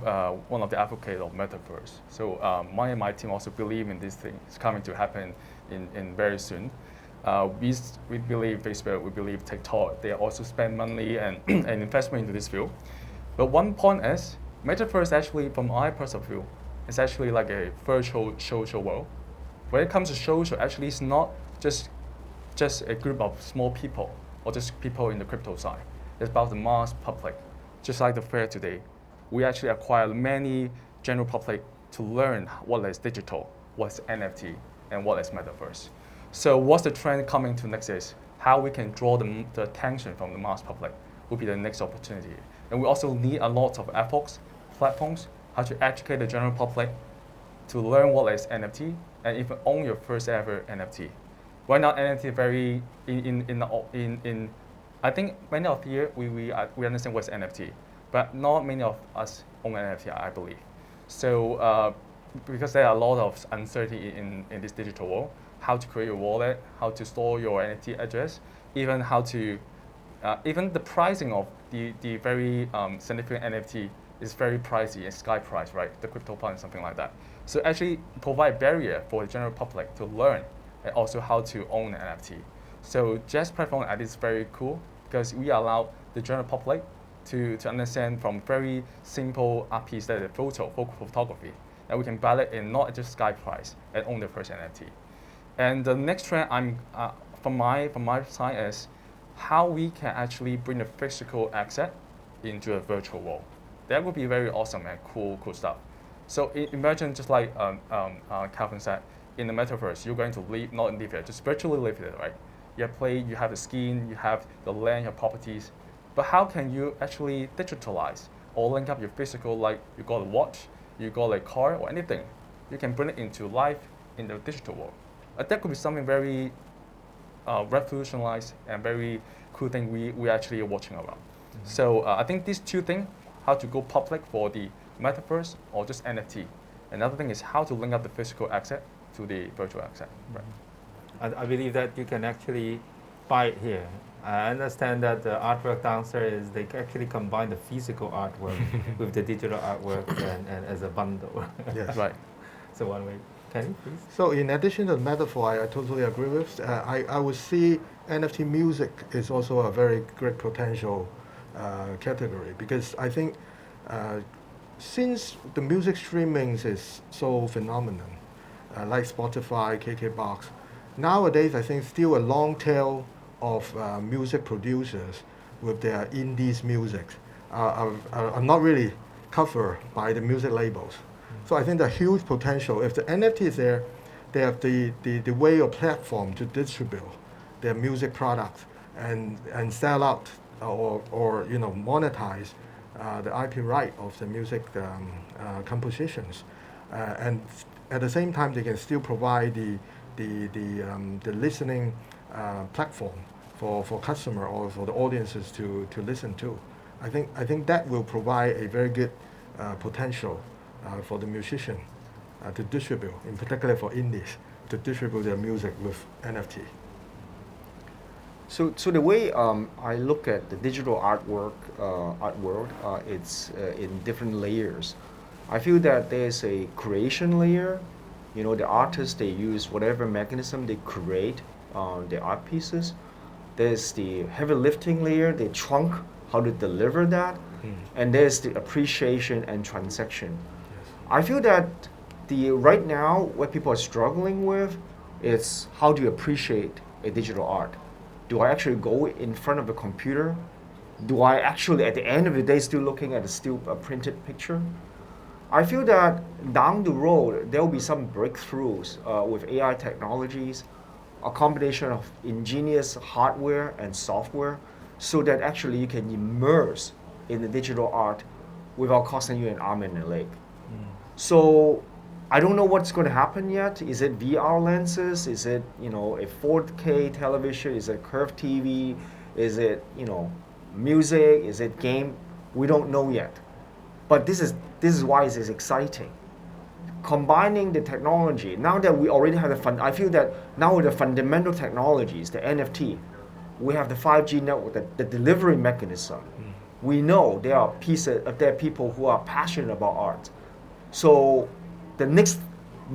one of the advocates of metaverse. So my team also believe in this thing. It's coming to happen in very soon. We believe Facebook, we believe TikTok. They also spend money and investment into this field. But one point is, metaverse actually, from my personal view, is actually like a virtual social world. When it comes to social, actually, it's not just a group of small people or just people in the crypto side. It's about the mass public. Just like the fair today, we actually acquire many general public to learn what is digital, what's NFT, and what is metaverse. So what's the trend coming to next is how we can draw the attention from the mass public will be the next opportunity. And we also need a lot of efforts, platforms, how to educate the general public to learn what is NFT and even own your first ever NFT. Right now, NFT very in I think many of here we understand what's NFT, but not many of us own NFT, I believe. So because there are a lot of uncertainty in this digital world, how to create a wallet, how to store your NFT address, even how to even the pricing of the very significant NFT is very pricey, it's sky price, right? The crypto fund, something like that. So actually provide a barrier for the general public to learn and also how to own an NFT. So Jazz platform I think is very cool because we allow the general public to understand from very simple art piece that is photography, and we can buy it in not just sky price and own the first NFT. And the next trend from my side is how we can actually bring the physical asset into a virtual world. That would be very awesome and cool stuff. So imagine just like Calvin said, in the metaverse, you're going to not live here, just virtually live here, right? You have the skin, you have the land, your properties. But how can you actually digitalize or link up your physical, like you got a watch, you got a car or anything? You can bring it into life in the digital world. That could be something very revolutionized and very cool thing we actually are watching around. Mm-hmm. So I think these two things, how to go public for the metaverse or just NFT. Another thing is how to link up the physical asset to the virtual asset. Right. I believe that you can actually buy it here. I understand that the artwork downstairs is they actually combine the physical artwork with the digital artwork and as a bundle. Yes. Right. So one way. Kenny, please. So in addition to the metaphor, I totally agree with. I would see NFT music is also a very great potential category because I think since the music streaming is so phenomenal, like Spotify, KKBox, nowadays I think still a long tail of music producers with their indies music are not really covered by the music labels. So I think the huge potential, if the NFT is there, they have the way or platform to distribute their music products and sell out or monetize the IP right of the music compositions. And at the same time, they can still provide the listening platform for customer or for the audiences to listen to. I think that will provide a very good potential for the musician to distribute, in particular for indies, to distribute their music with NFT. So the way I look at the digital art world, it's in different layers. I feel that there's a creation layer. The artists, they use whatever mechanism they create their art pieces. There's the heavy lifting layer, the trunk, how to deliver that. And there's the appreciation and transaction. Yes. I feel that right now, what people are struggling with is how do you appreciate a digital art? Do I actually go in front of a computer? Do I actually, at the end of the day, still looking at a printed picture? I feel that down the road, there will be some breakthroughs with AI technologies, a combination of ingenious hardware and software, so that actually you can immerse in the digital art without costing you an arm and a leg. So I don't know what's going to happen yet. Is it VR lenses? Is it a 4K television? Is it curved TV? Is it music? Is it game? We don't know yet. But this is why it is exciting. Combining the technology, now that we already have I feel that now with the fundamental technologies, the NFT, we have the 5G network, the delivery mechanism. We know there are people who are passionate about art. So the next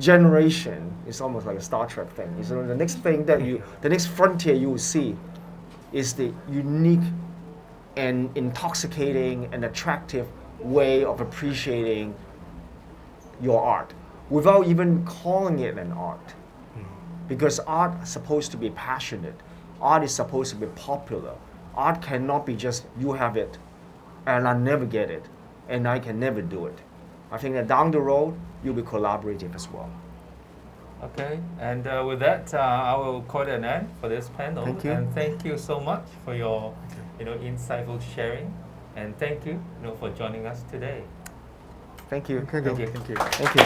generation is almost like a Star Trek thing. The next thing the next frontier you will see is the unique and intoxicating and attractive way of appreciating your art without even calling it an art. Because art is supposed to be passionate. Art is supposed to be popular. Art cannot be just you have it and I never get it and I can never do it. I think that down the road you'll be collaborative as well. Okay, and with that, I will call it an end for this panel. Thank you. And thank you so much for your, insightful sharing, and thank you, for joining us today. Thank you. Thank you. Thank you. Thank you. Thank you.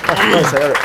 Oh, thanks, Eric.